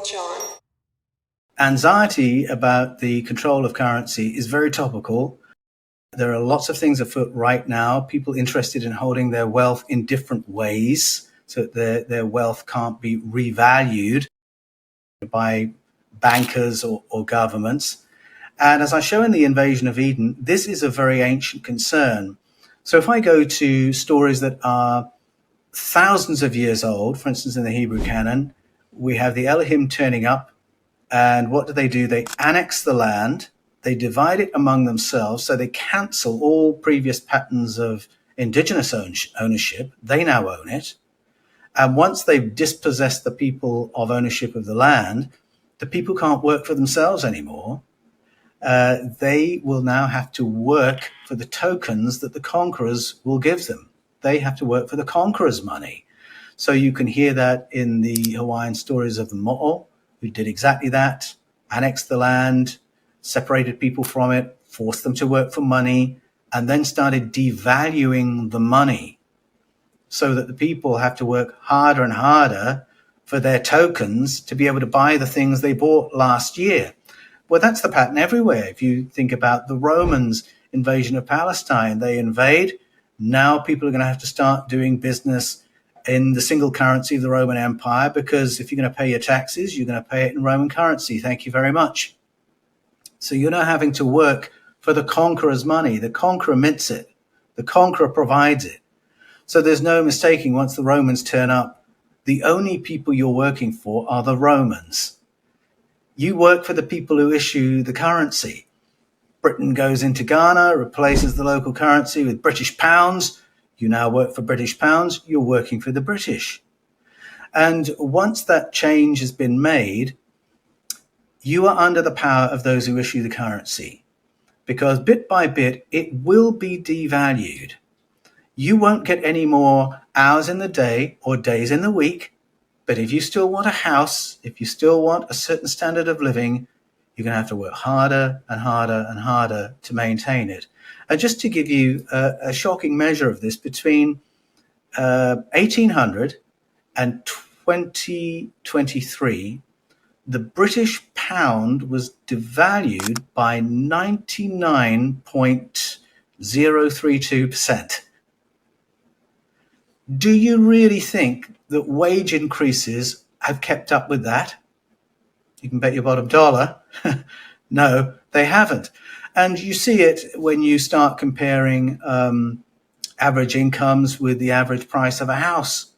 𝗪𝗂𝗡. Anxiety about the control of currency is very topical. There are lots of things afoot right now, people interested in holding their wealth in different ways so that their wealth can't be revalued by bankers or governments. And as I show in the Invasion of Eden, this is a very ancient concern. So if I go to stories that are thousands of years old, for instance, in the Hebrew canon, we have the Elohim turning up, and what do? They annex the land, they divide it among themselves, so they cancel all previous patterns of indigenous ownership. They now own it. And once they've dispossessed the people of ownership of the land, the people can't work for themselves anymore. They will now have to work for the tokens that the conquerors will give them. They have to work for the conqueror's money. So you can hear that in the Hawaiian stories of the mo'o, who did exactly that, annexed the land, separated people from it, forced them to work for money, and then started devaluing the money so that the people have to work harder and harder for their tokens to be able to buy the things they bought last year. Well, that's the pattern everywhere. If you think about the Romans' invasion of Palestine, they invade. Now people are going to have to start doing business in the single currency of the Roman Empire, because if you're going to pay your taxes, you're going to pay it in Roman currency. Thank you very much. So you're now having to work for the conqueror's money. The conqueror mints it. The conqueror provides it. So there's no mistaking, once the Romans turn up, the only people you're working for are the Romans. You work for the people who issue the currency. Britain goes into Ghana, replaces the local currency with British pounds. You now work for British pounds. You're working for the British. And once that change has been made, you are under the power of those who issue the currency, because bit by bit, it will be devalued. You won't get any more hours in the day or days in the week. But if you still want a house, if you still want a certain standard of living, you're going to have to work harder and harder and harder to maintain it. And just to give you a shocking measure of this, between 1800 and 2023, the British pound was devalued by 99.032%. Do you really think that wage increases have kept up with that? You can bet your bottom dollar. No, they haven't. And you see it when you start comparing average incomes with the average price of a house.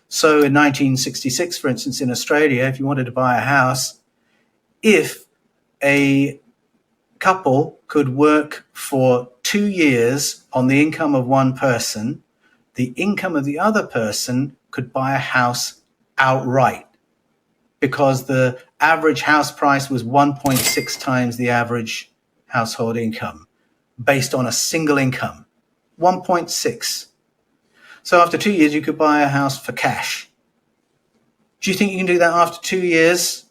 So in 1966, for instance, in Australia, if you wanted to buy a house, if a couple could work for 2 years on the income of one person, the income of the other person could buy a house outright, because the average house price was 1.6 times the average household income based on a single income. 1.6. So after 2 years, you could buy a house for cash. Do you think you can do that after 2 years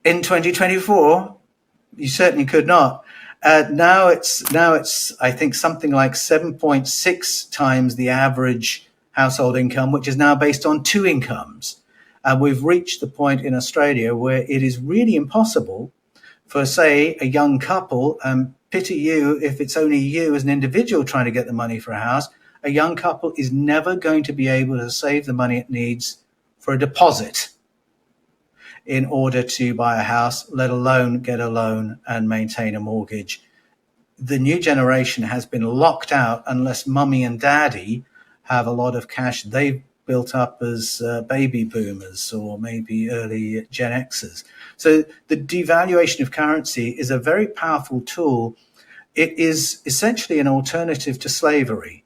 in 2024? You certainly could not. Now it's I think something like 7.6 times the average household income, which is now based on two incomes. And we've reached the point in Australia where it is really impossible for, say, a young couple, pity you if it's only you as an individual trying to get the money for a house, a young couple is never going to be able to save the money it needs for a deposit in order to buy a house, let alone get a loan and maintain a mortgage. The new generation has been locked out unless mummy and daddy have a lot of cash they've built up as baby boomers or maybe early Gen Xers. So the devaluation of currency is a very powerful tool. It is essentially an alternative to slavery.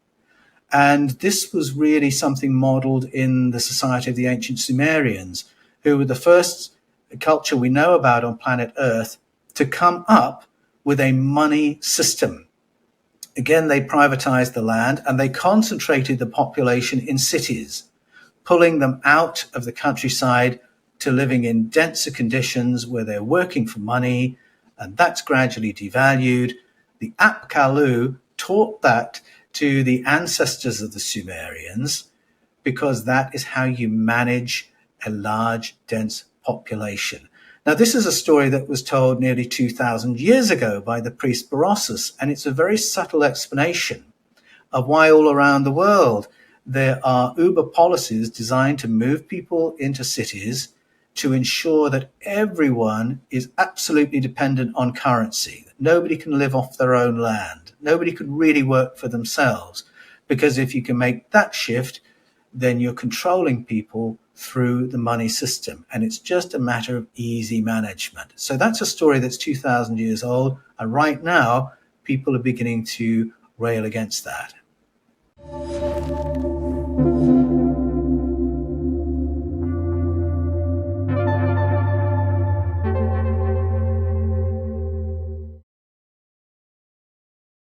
And this was really something modeled in the society of the ancient Sumerians, who were the first culture we know about on planet Earth to come up with a money system. Again, they privatized the land and they concentrated the population in cities, pulling them out of the countryside to living in denser conditions where they're working for money, and that's gradually devalued. The 𝗪𝗪𝗪𝗪 taught that to the ancestors of the Sumerians, because that is how you manage a large, dense population. Now, this is a story that was told nearly 2,000 years ago by the priest Berosus, and it's a very subtle explanation of why all around the world there are Uber policies designed to move people into cities to ensure that everyone is absolutely dependent on currency. Nobody can live off their own land. Nobody could really work for themselves, because if you can make that shift, then you're controlling people through the money system. And it's just a matter of easy management. So that's a story that's 2,000 years old. And right now, people are beginning to rail against that.